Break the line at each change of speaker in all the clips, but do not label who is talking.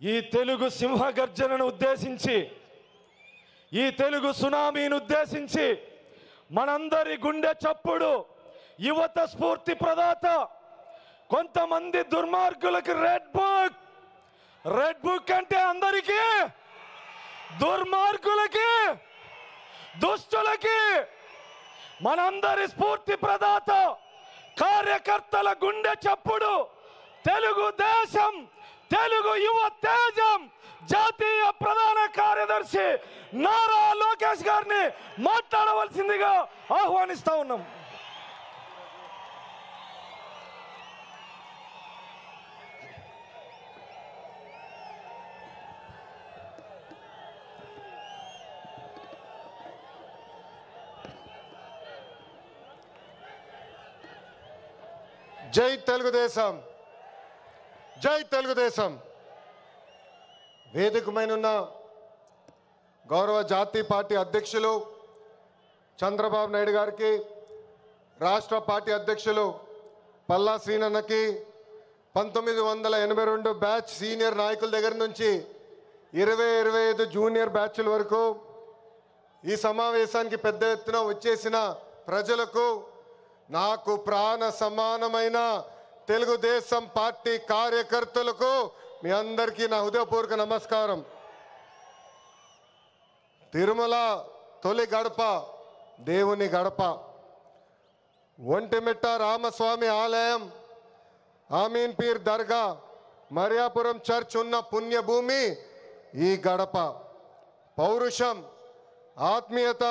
ఈ తెలుగు సింహగర్జనను ఉద్దేశించి, ఈ తెలుగు సునామీని ఉద్దేశించి మనందరి గుండె చప్పుడు, యువత స్ఫూర్తి ప్రదాత, కొంతమంది దుర్మార్గులకి రెడ్ బుక్ అంటే అందరికీ, దుర్మార్గులకి, దుష్టులకి మనందరి స్ఫూర్తి ప్రదాత, కార్యకర్తల గుండె చప్పుడు, తెలుగుదేశం, తెలుగు యువ తేజం జాతీయ ప్రధాన కార్యదర్శి నారా లోకేష్ గారిని మాట్లాడవలసిందిగా ఆహ్వానిస్తా ఉన్నాం.
జై తెలుగుదేశం, జై తెలుగుదేశం. వేదికమైనున్న గౌరవ జాతీయ పార్టీ అధ్యక్షులు చంద్రబాబు నాయుడు గారికి, రాష్ట్ర పార్టీ అధ్యక్షులు పల్లా శ్రీనన్నకి, 1982 బ్యాచ్ సీనియర్ నాయకుల దగ్గర నుంచి 20-25 జూనియర్ బ్యాచ్ల వరకు ఈ సమావేశానికి పెద్ద ఎత్తున వచ్చేసిన ప్రజలకు, నాకు ప్రాణ సమానమైన తెలుగుదేశం పార్టీ కార్యకర్తలకు మీ అందరికీ నా హృదయపూర్వక నమస్కారం. తిరుమల తొలి గడప దేవుని గడప, ఒంటిమిట్ట రామస్వామి ఆలయం, ఆమీన్ పీర్ దర్గా, మరియాపురం చర్చ్ ఉన్న పుణ్యభూమి ఈ గడప. పౌరుషం, ఆత్మీయత,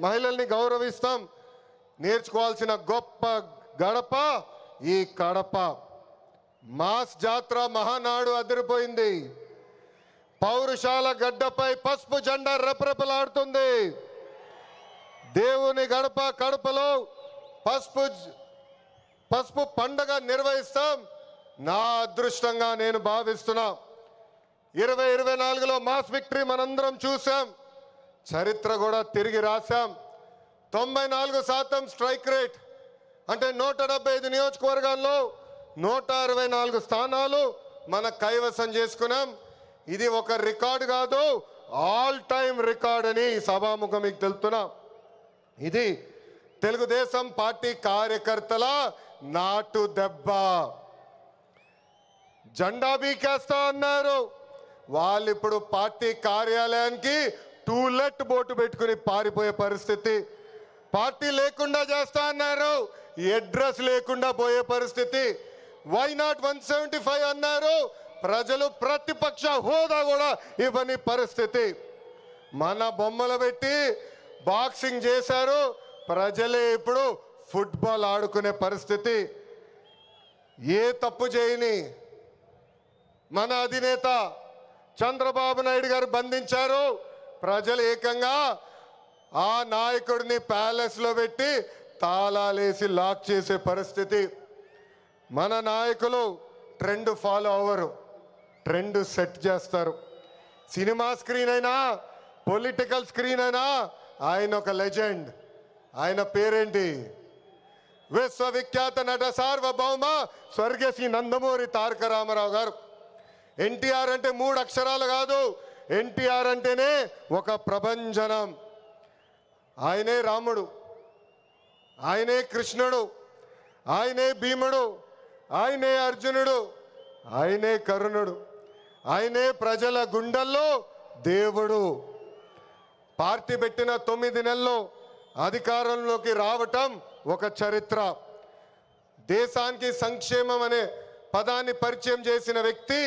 మహిళల్ని గౌరవిస్తాం నేర్చుకోవాల్సిన గొప్ప గడప ఈ కడప. మాస్ జాత్ర మహానాడు అదిరిపోయింది. పౌరుషాల గడ్డపై పసుపు జెండా రెపరెపలాడుతుంది. దేవుని గడప కడపలో పసుపు పండగ నిర్వహిస్తాం. నా అదృష్టంగా నేను భావిస్తున్నా. 2024లో మాస్ విక్టరీ మనందరం చూసాం, చరిత్ర కూడా తిరిగి రాశాం. 94% స్ట్రైక్ రేట్ అంటే 175 నియోజకవర్గాల్లో 164 స్థానాలు మన కైవసం చేసుకున్నాం. ఇది ఒక రికార్డు కాదు, ఆల్ టైమ్ రికార్డ్ అని సభాముఖం మీకు తెలుపుతున్నా. ఇది తెలుగుదేశం పార్టీ కార్యకర్తల నాటు దెబ్బ. జెండా బీకేస్తా అన్నారు, వాళ్ళు ఇప్పుడు పార్టీ కార్యాలయానికి టూలెట్ బోటు పెట్టుకుని పారిపోయే పరిస్థితి. పార్టీ లేకుండా చేస్తా అన్నారు, అడ్రస్ లేకుండా పోయే పరిస్థితి. వై నాట్ 175 అన్నారు, ప్రజలు ప్రతిపక్ష హోదా కూడా ఇవ్వని పరిస్థితి. మన బొమ్మలు పెట్టి బాక్సింగ్ చేశారు, ప్రజలే ఇప్పుడు ఫుట్బాల్ ఆడుకునే పరిస్థితి. ఏ తప్పు చేయని మన అధినేత చంద్రబాబు నాయుడు గారు బంధించారు. ప్రజలు ఏకంగా ఆ నాయకుడిని ప్యాలెస్లో పెట్టి తాళాలేసి లాక్ చేసే పరిస్థితి. మన నాయకులు ట్రెండ్ ఫాలో అవ్వరు, ట్రెండ్ సెట్ చేస్తారు. సినిమా స్క్రీన్ అయినా, పొలిటికల్ స్క్రీన్ అయినా ఆయన ఒక లెజెండ్. ఆయన పేరేంటి? విశ్వవిఖ్యాత నట సార్వభౌమ స్వర్గీయ శ్రీ నందమూరి తారక రామారావు గారు. ఎన్టీఆర్ అంటే 3 అక్షరాలు కాదు, ఎన్టీఆర్ అంటేనే ఒక ప్రభంజనం. ఆయనే రాముడు, ఆయనే కృష్ణుడు, ఆయనే భీముడు, ఆయనే అర్జునుడు, ఆయనే కరుణుడు, ఆయనే ప్రజల గుండెల్లో దేవుడు. పార్టీ పెట్టిన 9 నెలల్లో అధికారంలోకి రావటం ఒక చరిత్ర. దేశానికి సంక్షేమం అనే పదాన్ని పరిచయం చేసిన వ్యక్తి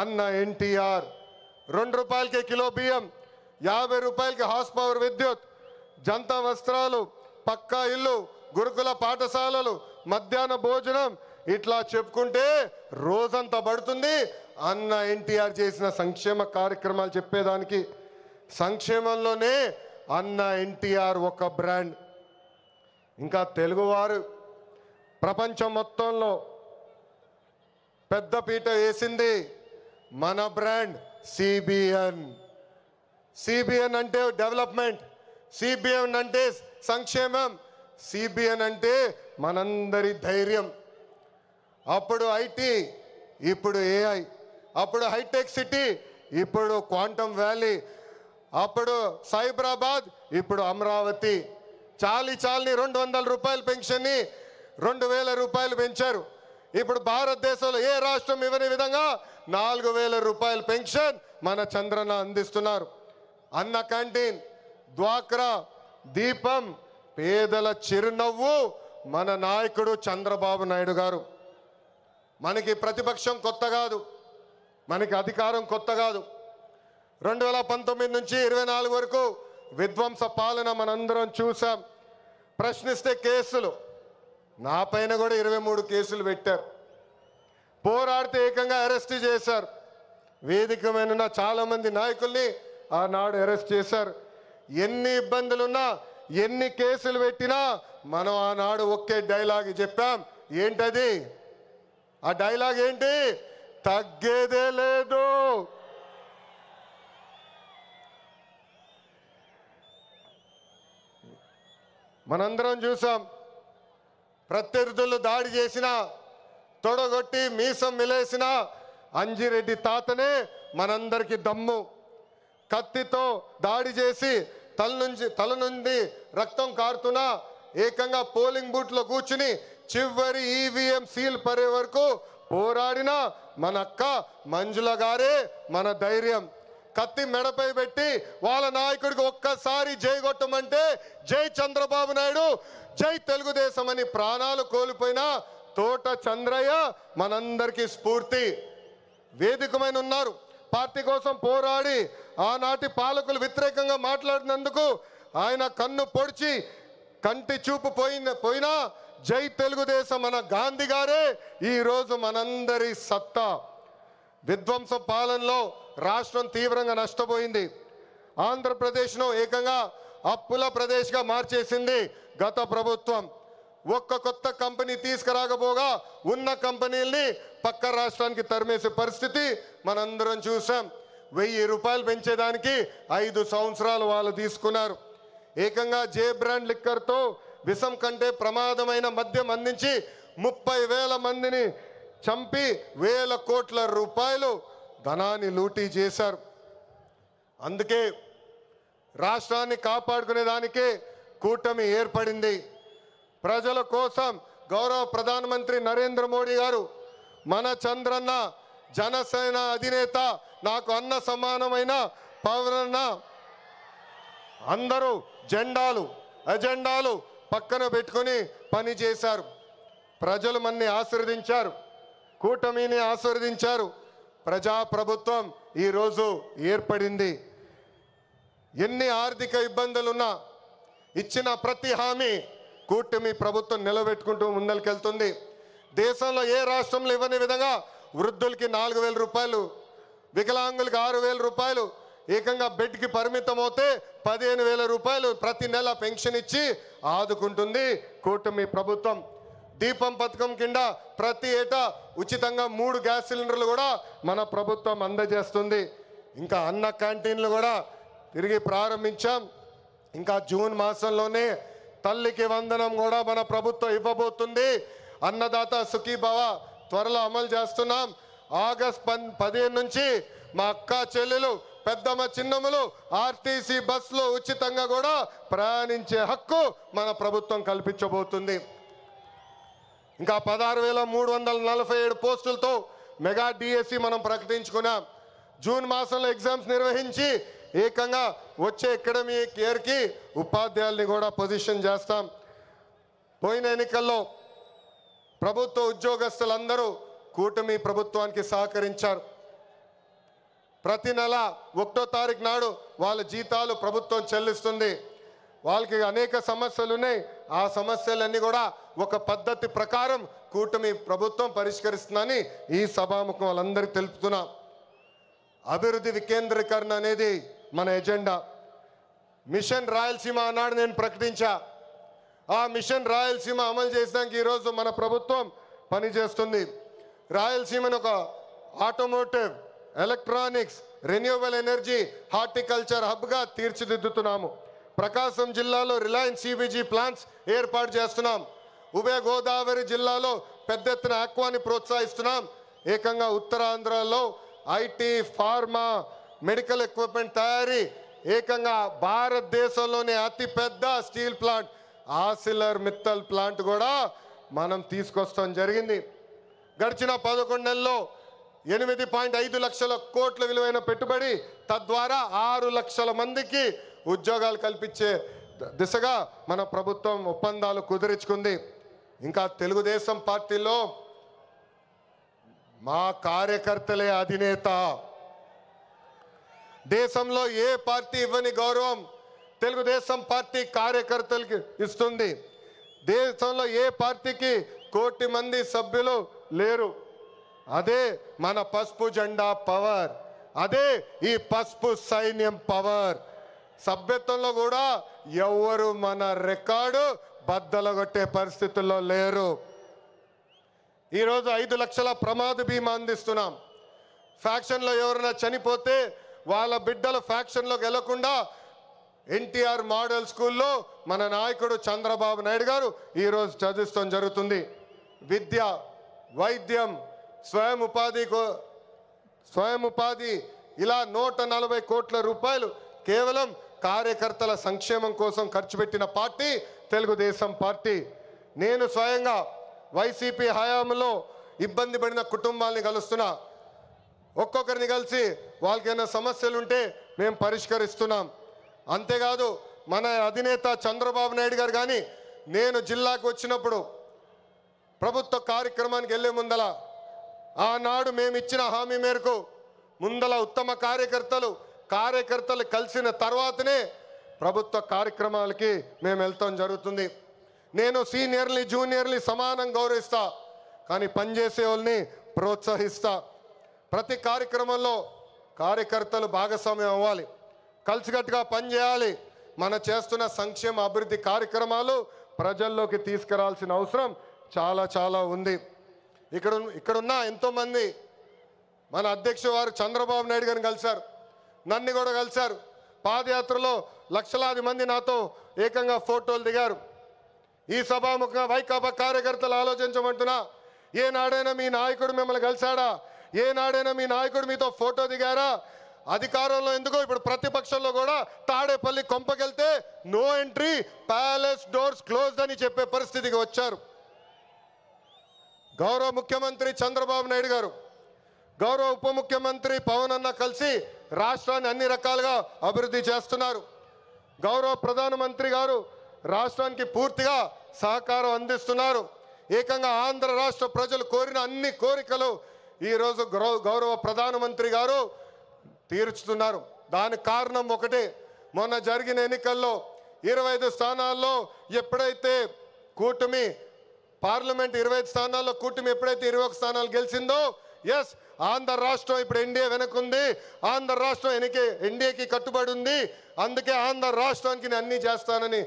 అన్న ఎన్టీఆర్. 2 రూపాయలకే కిలో బియ్యం, 50 రూపాయలకి హార్స్ పవర్ విద్యుత్, జంతా వస్త్రాలు, పక్కా ఇల్లు, గురుకుల పాఠశాలలు, మధ్యాహ్న భోజనం, ఇట్లా చెప్పుకుంటే రోజంతా పడుతుంది అన్న ఎన్టీఆర్ చేసిన సంక్షేమ కార్యక్రమాలు చెప్పేదానికి. సంక్షేమంలోనే అన్న ఎన్టీఆర్ ఒక బ్రాండ్. ఇంకా తెలుగువారు ప్రపంచం మొత్తంలో పెద్దపీట వేసింది మన బ్రాండ్ సిబిఎన్. సిబిఎన్ అంటే డెవలప్మెంట్, సిబిఎన్ అంటే సంక్షేమం, సిబిఎన్ అంటే మనందరి ధైర్యం. అప్పుడు ఐటీ, ఇప్పుడు ఏఐ, అప్పుడు హైటెక్ సిటీ, ఇప్పుడు క్వాంటమ్ వ్యాలీ, అప్పుడు సైబరాబాద్, ఇప్పుడు అమరావతి. చాలని 200 రూపాయల పెన్షన్ని 2000 రూపాయలు పెంచారు. ఇప్పుడు భారతదేశంలో ఏ రాష్ట్రం ఇవ్వని విధంగా 4000 రూపాయల పెన్షన్ మన చంద్రన్న అందిస్తున్నారు. అన్న క్యాంటీన్, డ్వాక్రా, దీపం, పేదల చిరునవ్వు మన నాయకుడు చంద్రబాబు నాయుడు గారు. మనకి ప్రతిపక్షం కొత్త కాదు, మనకి అధికారం కొత్త కాదు. 2019 నుంచి 24 వరకు విధ్వంస పాలన మనందరం చూసాం. ప్రశ్నిస్తే కేసులు, నా పైన కూడా 23 కేసులు పెట్టారు. పోరాడితే ఏకంగా అరెస్ట్ చేశారు. వేదిక మీద చాలా మంది నాయకుల్ని ఆనాడు అరెస్ట్ చేశారు. ఎన్ని ఇబ్బందులున్నా, ఎన్ని కేసులు పెట్టినా మనం ఆనాడు ఒకే డైలాగ్ చెప్పాం. ఏంటది? ఆ డైలాగ్ ఏంటి? తగ్గేదే లేదు. మనందరం చూసాం. ప్రత్యర్థులు దాడి చేసిన, తొడగొట్టి మీసం మిలేసిన అంజిరెడ్డి తాతనే మనందరికీ దమ్ము. కత్తితో దాడి చేసి తల నుండి రక్తం కారుతున్నా ఏకంగా పోలింగ్ బూత్లో కూర్చుని చివరి ఈవీఎం సీల్ పడే వరకు పోరాడిన మన అక్క మంజుల గారే మన ధైర్యం. కత్తి మెడపై పెట్టి వాళ్ళ నాయకుడికి ఒక్కసారి జై కొట్టమంటే జై చంద్రబాబు నాయుడు, జై తెలుగుదేశం అని ప్రాణాలు కోల్పోయిన తోట చంద్రయ్య మనందరికీ స్ఫూర్తి. వేదికమైన ఉన్నారు. పార్టీ కోసం పోరాడి ఆనాటి పాలకులు వ్యతిరేకంగా మాట్లాడినందుకు ఆయన కన్ను పొడిచి కంటి చూపు పోయినా జై తెలుగుదేశం మన గాంధీ గారే ఈరోజు మనందరి సత్తా. విధ్వంస పాలనలో రాష్ట్రం తీవ్రంగా నష్టపోయింది. ఆంధ్రప్రదేశ్ను ఏకంగా అప్పుల ప్రదేశ్గా మార్చేసింది గత ప్రభుత్వం. ఒక్క కొత్త కంపెనీ తీసుకురాకపోగా ఉన్న కంపెనీల్ని పక్క రాష్ట్రానికి తరిమేసే పరిస్థితి మనందరం చూసాం. 1000 రూపాయలు పెంచేదానికి 5 సంవత్సరాలు వాళ్ళు తీసుకున్నారు. ఏకంగా జే బ్రాండ్ లిక్కర్తో విషం కంటే ప్రమాదమైన మద్యం అందించి 30,000 మందిని చంపి 1000 కోట్ల రూపాయలు ధనాన్ని లూటీ చేశారు. అందుకే రాష్ట్రాన్ని కాపాడుకునే దానికే కూటమి ఏర్పడింది. ప్రజల కోసం గౌరవ ప్రధానమంత్రి నరేంద్ర మోడీ గారు మన చంద్రన్న జనసేన అధినేత, నాకు అన్న సమానమైన పవనన్న, అందరూ అజెండాలు పక్కన పెట్టుకొని పని చేశారు. ప్రజలు మన్ని ఆశీర్వదించారు, కూటమిని ఆశీర్వదించారు. ప్రజాప్రభుత్వం ఈరోజు ఏర్పడింది. ఎన్ని ఆర్థిక ఇబ్బందులున్నా ఇచ్చిన ప్రతి హామీ కూటమి ప్రభుత్వం నిలబెట్టుకుంటూ ముందరికెళ్తుంది. దేశంలో ఏ రాష్ట్రంలో ఇవ్వని విధంగా వృద్ధులకి 4,000 రూపాయలు, వికలాంగులకి 6,000 రూపాయలు, ఏకంగా బెడ్కి పరిమితం అవుతే 15,000 రూపాయలు ప్రతి నెల పెన్షన్ ఇచ్చి ఆదుకుంటుంది కూటమి ప్రభుత్వం. దీపం పథకం కింద ప్రతి ఏటా ఉచితంగా 3 గ్యాస్ సిలిండర్లు కూడా మన ప్రభుత్వం అందజేస్తుంది. ఇంకా అన్న క్యాంటీన్లు కూడా తిరిగి ప్రారంభించాం. ఇంకా జూన్ మాసంలోనే తల్లికి వందనం కూడా మన ప్రభుత్వం ఇవ్వబోతుంది. అన్నదాత సుఖీభవ త్వరలో అమలు చేస్తున్నాం. ఆగస్ట్ 15 నుంచి మా అక్క చెల్లెలు, పెద్దమ్మ, చిన్నమ్మలు ఆర్టీసీ బస్సులో ఉచితంగా కూడా ప్రయాణించే హక్కు మన ప్రభుత్వం కల్పించబోతుంది. ఇంకా 16,347 పోస్టులతో మెగా డిఎస్సి మనం ప్రకటించుకున్నాం. జూన్ మాసంలో ఎగ్జామ్స్ నిర్వహించి ఏకంగా వచ్చే అకాడమిక్ ఇయర్కి ఉపాధ్యాయుల్ని కూడా పొజిషన్ చేస్తాం. పోయిన ఎన్నికల్లో ప్రభుత్వ ఉద్యోగస్తులందరూ కూటమి ప్రభుత్వానికి సహకరించారు. ప్రతి నెల 1వ తారీఖు నాడు వాళ్ళ జీతాలు ప్రభుత్వం చెల్లిస్తుంది. వాళ్ళకి అనేక సమస్యలు ఉన్నాయి. ఆ సమస్యలన్నీ కూడా ఒక పద్ధతి ప్రకారం కూటమి ప్రభుత్వం పరిష్కరిస్తుందని ఈ సభాముఖం వాళ్ళందరికీ తెలుపుతున్నాం. అభివృద్ధి వికేంద్రీకరణ అనేది మన ఎజెండా. మిషన్ రాయలసీమ అన్నాడు నేను ప్రకటించా. ఆ మిషన్ రాయలసీమ అమలు చేసడానికి ఈరోజు మన ప్రభుత్వం పనిచేస్తుంది. రాయలసీమను ఒక automotive, electronics, renewable energy, horticulture హబ్గా తీర్చిదిద్దుతున్నాము. ప్రకాశం జిల్లాలో రిలయన్స్ సిబిజీ ప్లాంట్స్ ఏర్పాటు చేస్తున్నాం. ఉభయ గోదావరి జిల్లాలో పెద్ద ఎత్తున ఆక్వాని ప్రోత్సహిస్తున్నాం. ఏకంగా ఉత్తరాంధ్రలో ఐటీ, ఫార్మా, మెడికల్ ఎక్విప్మెంట్ తయారీ, ఏకంగా భారతదేశంలోనే అతిపెద్ద steel plant Arcelor Mittal plant కూడా మనం తీసుకొస్తాం జరిగింది. గడిచిన 11 నెలల్లో 8.5 లక్షల కోట్ల విలువైన పెట్టుబడి, తద్వారా 6 లక్షల మందికి ఉద్యోగాలు కల్పించే దిశగా మన ప్రభుత్వం ఒప్పందాలు కుదుర్చుకుంది. ఇంకా తెలుగుదేశం పార్టీలో మా కార్యకర్తలే అధినేత. దేశంలో ఏ పార్టీ ఇవ్వని గౌరవం తెలుగుదేశం పార్టీ కార్యకర్తలకి ఇస్తుంది. దేశంలో ఏ పార్టీకి 1 కోటి మంది సభ్యులు లేరు. అదే మన పసుపు జెండా పవర్, అదే ఈ పసుపు సైన్యం పవర్. సభ్యత్వంలో కూడా ఎవరు మన రికార్డు బద్దలగొట్టే పరిస్థితుల్లో లేరు. ఈరోజు 5 లక్షల ప్రమాద బీమా అందిస్తున్నాం. ఫ్యాక్షన్లో ఎవరైనా చనిపోతే వాళ్ళ బిడ్డల ఫ్యాక్షన్లోకి వెళ్లకుండా ఎన్టీఆర్ మోడల్ స్కూల్లో మన నాయకుడు చంద్రబాబు నాయుడు గారు ఈరోజు చదివిస్తాం జరుగుతుంది. విద్య, వైద్యం, స్వయం ఉపాధి ఇలా 140 కోట్ల రూపాయలు కేవలం కార్యకర్తల సంక్షేమం కోసం ఖర్చు పెట్టిన పార్టీ తెలుగుదేశం పార్టీ. నేను స్వయంగా వైసీపీ హయాంలో ఇబ్బంది పడిన కుటుంబాలని కలుస్తున్నా. ఒక్కొక్కరిని కలిసి వాళ్ళకైనా సమస్యలు ఉంటే మేము పరిష్కరిస్తున్నాం. అంతేకాదు మన అధినేత చంద్రబాబు నాయుడు గారు కానీ నేను జిల్లాకు వచ్చినప్పుడు ప్రభుత్వ కార్యక్రమానికి వెళ్ళే ముందల ఆనాడు మేము ఇచ్చిన హామీ మేరకు ముందల ఉత్తమ కార్యకర్తలు కలిసిన తర్వాతనే ప్రభుత్వ కార్యక్రమాలకి మేము వెళ్తాం జరుగుతుంది. నేను సీనియర్ని జూనియర్ని సమానం గౌరవిస్తా, కానీ పనిచేసే వాళ్ళని ప్రోత్సహిస్తా. ప్రతి కార్యక్రమంలో కార్యకర్తలు భాగస్వామ్యం అవ్వాలి, కలిసికట్టుగా పనిచేయాలి. మన చేస్తున్న సంక్షేమ అభివృద్ధి కార్యక్రమాలు ప్రజల్లోకి తీసుకురావాల్సిన అవసరం చాలా ఉంది. ఇక్కడున్న ఎంతోమంది మన అధ్యక్షుడు వారు చంద్రబాబు నాయుడు గారిని కలిశారు, నన్ను కూడా కలిశారు. పాదయాత్రలో లక్షలాది మంది నాతో ఏకంగా ఫోటోలు దిగారు. ఈ సభాముఖంగా వైకాపా కార్యకర్తలు ఆలోచించమంటున్నా, ఏనాడైనా మీ నాయకుడు మిమ్మల్ని కలిశాడా? ఏనాడైనా మీ నాయకుడు మీతో ఫోటో దిగారా? అధికారంలో ఎందుకో ఇప్పుడు ప్రతిపక్షంలో కూడా తాడేపల్లి కొంపకెళ్తే no entry, palace doors closed అని చెప్పే పరిస్థితికి వచ్చారు. గౌరవ ముఖ్యమంత్రి చంద్రబాబు నాయుడు గారు, గౌరవ ఉప ముఖ్యమంత్రి పవన్ అన్న కలిసి రాష్ట్రాన్ని అన్ని రకాలుగా అభివృద్ధి చేస్తున్నారు. గౌరవ ప్రధానమంత్రి గారు రాష్ట్రానికి పూర్తిగా సహకారం అందిస్తున్నారు. ఏకంగా ఆంధ్ర రాష్ట్ర ప్రజలు కోరిన అన్ని కోరికలు ఈరోజు గౌరవ ప్రధానమంత్రి గారు తీర్చుతున్నారు. దానికి కారణం ఒకటే, మొన్న జరిగిన ఎన్నికల్లో 25 స్థానాల్లో ఎప్పుడైతే కూటమి పార్లమెంట్ 25 స్థానాల్లో కూటమి ఎప్పుడైతే 21 స్థానాలు గెలిచిందో, ఎస్ ఆంధ్ర రాష్ట్రం ఇప్పుడు ఎన్డీఏ వెనకుంది, ఆంధ్ర రాష్ట్రం ఎన్డీఏకి కట్టుబడి ఉంది. అందుకే ఆంధ్ర రాష్ట్రానికి నేను అన్నీ చేస్తానని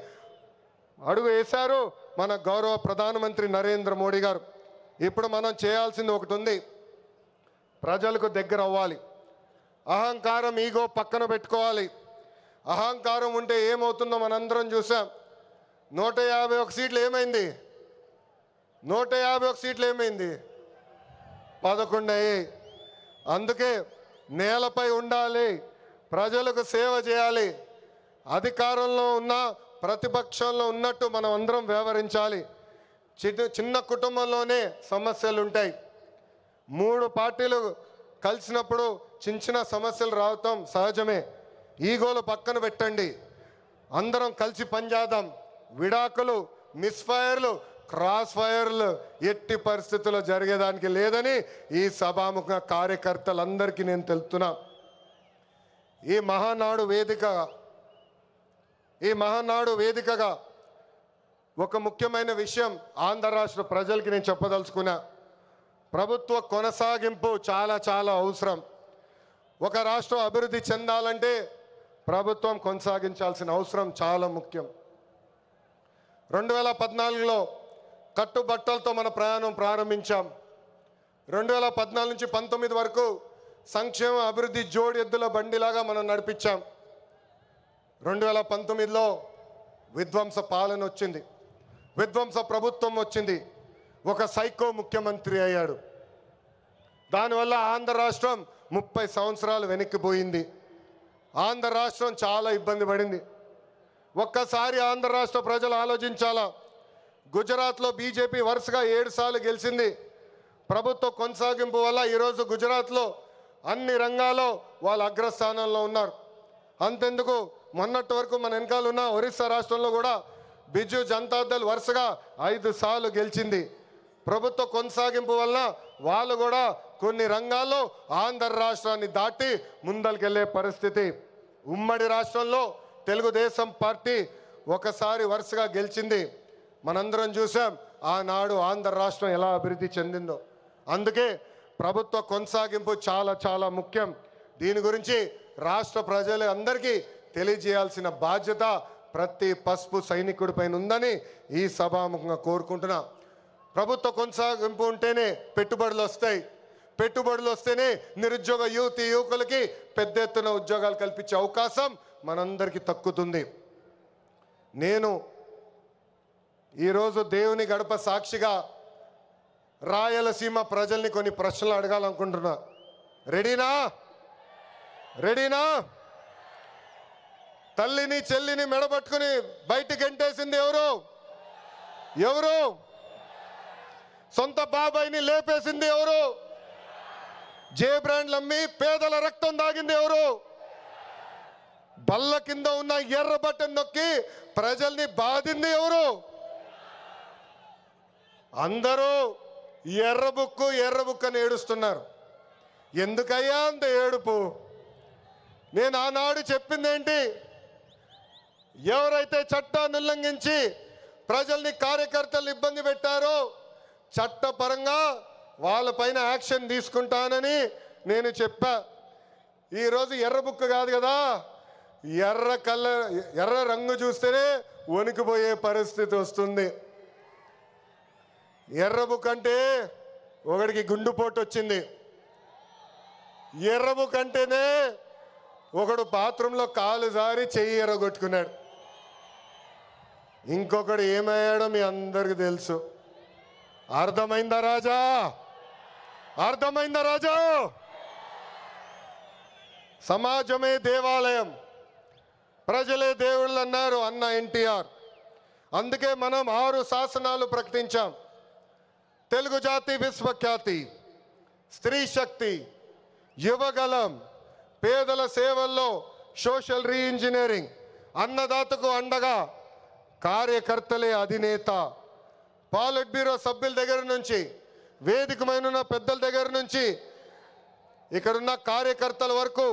అడుగు వేశారు మన గౌరవ ప్రధానమంత్రి నరేంద్ర మోడీ గారు. ఇప్పుడు మనం చేయాల్సింది ఒకటి ఉంది, ప్రజలకు దగ్గర అవ్వాలి. అహంకారం, ఈగో పక్కన పెట్టుకోవాలి. అహంకారం ఉంటే ఏమవుతుందో మనందరం చూసాం. 151 సీట్లు ఏమైంది? 151 సీట్లు ఏమైంది? 11 అయ్యాయి. అందుకే నేలపై ఉండాలి, ప్రజలకు సేవ చేయాలి. అధికారంలో ఉన్న ప్రతిపక్షంలో ఉన్నట్టు మనం అందరం వ్యవహరించాలి. చిన్న కుటుంబంలోనే సమస్యలు ఉంటాయి. 3 పార్టీలు కలిసినప్పుడు చిన్న సమస్యలు రావటం సహజమే. ఈగోలు పక్కన పెట్టండి, అందరం కలిసి పనిచేద్దాం. విడాకులు, మిస్ఫైర్లు, క్రాస్ ఫైర్లు ఎట్టి పరిస్థితుల్లో జరిగేదానికి లేదని ఈ సభాముఖ కార్యకర్తలందరికీ నేను తెలుపుతున్నా. ఈ మహానాడు వేదికగా ఒక ముఖ్యమైన విషయం ఆంధ్ర రాష్ట్ర ప్రజలకి నేను చెప్పదలుచుకున్నా. ప్రభుత్వ కొనసాగింపు చాలా అవసరం. ఒక రాష్ట్రం అభివృద్ధి చెందాలంటే ప్రభుత్వం కొనసాగించాల్సిన అవసరం చాలా ముఖ్యం. 2014లో కట్టుబట్టలతో మన ప్రయాణం ప్రారంభించాం. 2014 నుంచి 19 వరకు సంక్షేమ అభివృద్ధి జోడి ఎద్దుల బండిలాగా మనం నడిపించాం. 2019లో విధ్వంస పాలన వచ్చింది, విధ్వంస ప్రభుత్వం వచ్చింది. ఒక సైకో ముఖ్యమంత్రి అయ్యాడు. దానివల్ల ఆంధ్ర రాష్ట్రం 30 సంవత్సరాలు వెనక్కిపోయింది. ఆంధ్ర రాష్ట్రం చాలా ఇబ్బంది పడింది. ఒక్కసారి ఆంధ్ర రాష్ట్ర ప్రజలు ఆలోచించాలా. గుజరాత్లో బీజేపీ వరుసగా 7 సార్లు గెలిచింది. ప్రభుత్వ కొనసాగింపు వల్ల ఈరోజు గుజరాత్లో అన్ని రంగాల్లో వాళ్ళు అగ్రస్థానంలో ఉన్నారు. అంతెందుకు, మొన్నటి వరకు మన వెనకాల ఉన్న ఒరిస్సా రాష్ట్రంలో కూడా బిజు జనతాదళ్ వరుసగా 5 సార్లు గెలిచింది. ప్రభుత్వ కొనసాగింపు వలన వాళ్ళు కూడా కొన్ని రంగాల్లో ఆంధ్ర రాష్ట్రాన్ని దాటి ముందరికెళ్లే పరిస్థితి. ఉమ్మడి రాష్ట్రంలో తెలుగుదేశం పార్టీ ఒకసారి వరుసగా గెలిచింది. మనందరం చూసాం ఆనాడు ఆంధ్ర రాష్ట్రం ఎలా అభివృద్ధి చెందిందో. అందుకే ప్రభుత్వ కొనసాగింపు చాలా చాలా ముఖ్యం. దీని గురించి రాష్ట్ర ప్రజలు అందరికీ తెలియజేయాల్సిన బాధ్యత ప్రతి పసుపు సైనికుడి పైన ఉందని ఈ సభాముఖంగా కోరుకుంటున్నా. ప్రభుత్వ కొనసాగింపు ఉంటేనే పెట్టుబడులు వస్తాయి. పెట్టుబడులు వస్తేనే నిరుద్యోగ యువకులకి పెద్ద ఎత్తున ఉద్యోగాలు కల్పించే అవకాశం మనందరికీ దక్కుతుంది. నేను ఈరోజు దేవుని గడప సాక్షిగా రాయలసీమ ప్రజల్ని కొన్ని ప్రశ్నలు అడగాలనుకుంటున్నా. రెడీనా? రెడీనా? తల్లిని చెల్లిని మెడబట్టుకుని బయటికి గెంటేసింది ఎవరు? ఎవరు? సొంత బాబాయిని లేపేసింది ఎవరు? జే బ్రాండ్లు అమ్మి పేదల రక్తం దాగింది ఎవరు? బల్ల కింద ఉన్న ఎర్ర బటన్ నొక్కి ప్రజల్ని బాధింది ఎవరు? అందరూ ఎర్ర బుక్కు అని ఏడుస్తున్నారు. ఎందుకయ్యా అంత ఏడుపు? నేను ఆనాడు చెప్పింది ఏంటి? ఎవరైతే చట్టాన్ని ఉల్లంఘించి ప్రజల్ని కార్యకర్తలు ఇబ్బంది పెట్టారో చట్టపరంగా వాళ్ళపైన యాక్షన్ తీసుకుంటానని నేను చెప్పా. ఈరోజు ఎర్ర బుక్ కాదు కదా, ఎర్ర రంగు చూస్తేనే వణికిపోయే పరిస్థితి వస్తుంది. ఎర్ర బుక్ అంటే ఒకడికి గుండుపోటు వచ్చింది. ఎర్ర బుక్ అంటేనే ఒకడు బాత్రూంలో కాలు జారి చెయ్యి ఎర్రగొట్టుకున్నాడు. ఇంకొకడు ఏమయ్యాడో మీ అందరికి తెలుసు. అర్థమైందా రాజా? అర్థమైందా రాజా? సమాజమే దేవాలయం, ప్రజలే దేవుళ్ళు అన్నారు అన్న ఎన్టీఆర్. అందుకే మనం 6 శాసనాలు ప్రకటించాం. తెలుగు జాతి విశ్వఖ్యాతి, స్త్రీ శక్తి, యువగలం, పేదల సేవల్లో సోషల్ రీఇంజనీరింగ్, అన్నదాతకు అండగా, కార్యకర్తలే అధినేత. పాలిట్ బ్యూరో సభ్యుల దగ్గర నుంచి, వేదికమైన పెద్దల దగ్గర నుంచి, ఇక్కడున్న కార్యకర్తల వరకు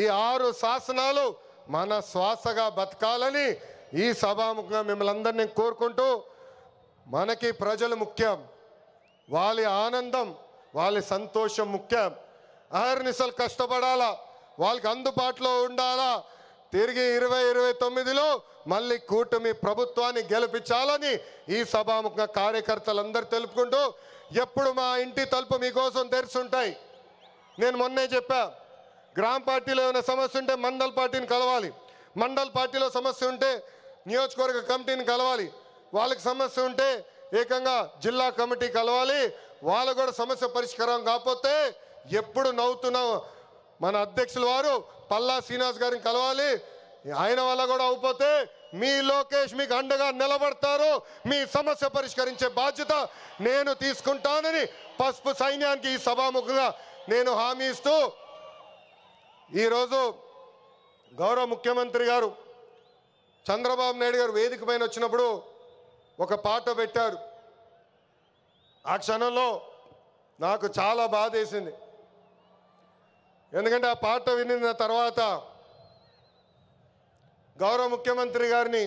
ఈ 6 శాసనాలు మన శ్వాసగా బతకాలని ఈ సభాముఖంగా మిమ్మల్ని అందరినీ కోరుకుంటూ, మనకి ప్రజలు ముఖ్యం, వాళ్ళ ఆనందం వాళ్ళ సంతోషం ముఖ్యం. అహర్నిశలు కష్టపడాలా, వాళ్ళకి అందుబాటులో ఉండాలా. తిరిగి 2029లో మళ్ళీ కూటమి ప్రభుత్వాన్ని గెలిపించాలని ఈ సభాముఖంగా కార్యకర్తలందరూ తెలుపుకుంటూ, ఎప్పుడు మా ఇంటి తలుపు మీకోసం తెరుచుంటాయి. నేను మొన్నే చెప్పా, గ్రామ పార్టీలో ఏమైనా సమస్య ఉంటే మండల్ పార్టీని కలవాలి, మండల్ పార్టీలో సమస్య ఉంటే నియోజకవర్గ కమిటీని కలవాలి, వాళ్ళకి సమస్య ఉంటే ఏకంగా జిల్లా కమిటీ కలవాలి. వాళ్ళు కూడా సమస్య పరిష్కారం కాకపోతే ఎప్పుడు నవ్వుతున్న మన అధ్యక్షుల వారు పల్లా శ్రీనివాస్ గారిని కలవాలి. ఆయన వల్ల కూడా అయిపోతే మీ లోకేష్ మీకు అండగా నిలబడతారు. మీ సమస్య పరిష్కరించే బాధ్యత నేను తీసుకుంటానని పసుపు సైన్యానికి ఈ సభాముఖంగా నేను హామీ ఇస్తూ, ఈరోజు గౌరవ ముఖ్యమంత్రి గారు చంద్రబాబు నాయుడు గారు వేదిక పైన వచ్చినప్పుడు ఒక పాట పెట్టారు. ఆ క్షణంలో నాకు చాలా బాధ వేసింది. ఎందుకంటే ఆ పాట వినిన తర్వాత గౌరవ ముఖ్యమంత్రి గారిని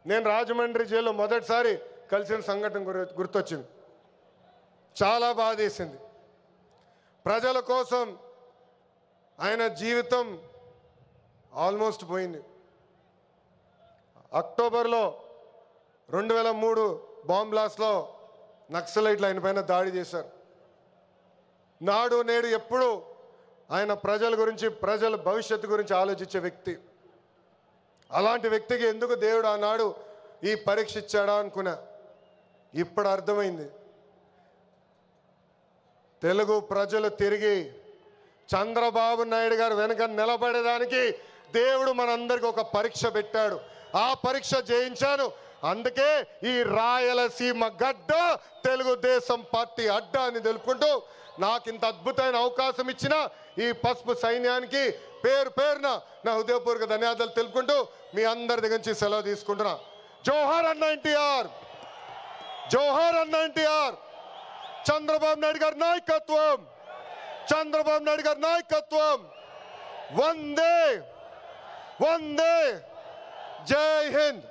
నేను రాజమండ్రి జైల్లో మొదటిసారి కలిసిన సంఘటన గుర్తొచ్చింది. చాలా బాధ వేసింది. ప్రజల కోసం ఆయన జీవితం ఆల్మోస్ట్ పోయింది. అక్టోబర్లో 2003 బాంబ్ బ్లాస్ట్లో నక్సలైట్లు ఆయన పైన దాడి చేశారు. నాడు నేడు ఎప్పుడు ఆయన ప్రజల గురించి, ప్రజల భవిష్యత్తు గురించి ఆలోచించే వ్యక్తి. అలాంటి వ్యక్తికి ఎందుకు దేవుడు ఆనాడు ఈ పరీక్ష ఇచ్చాడా అనుకున్నా. ఇప్పుడు అర్థమైంది. తెలుగు ప్రజలు తిరిగి చంద్రబాబు నాయుడు గారు వెనక నిలబడేదానికి దేవుడు మనందరికి ఒక పరీక్ష పెట్టాడు. ఆ పరీక్ష జయించాను. అందుకే ఈ రాయలసీమ గడ్డ తెలుగుదేశం పార్టీ అడ్డ అని తెలుపుకుంటూ నాకు ఇంత అద్భుతమైన అవకాశం ఇచ్చిన ఈ పసుపు సైన్యానికి పేరు పేరున నా హృదయపూర్వక ధన్యవాదాలు తెలుపుకుంటూ మీ అందరి దగ్గర నుంచి సెలవు తీసుకుంటున్నా. జోహార్ అన్న ఎన్టీఆర్, జోహార్ అన్న ఎన్టీఆర్. చంద్రబాబు నాయుడు గారి నాయకత్వం, చంద్రబాబు నాయుడు గారి నాయకత్వం. వందే వందే, జై హింద్.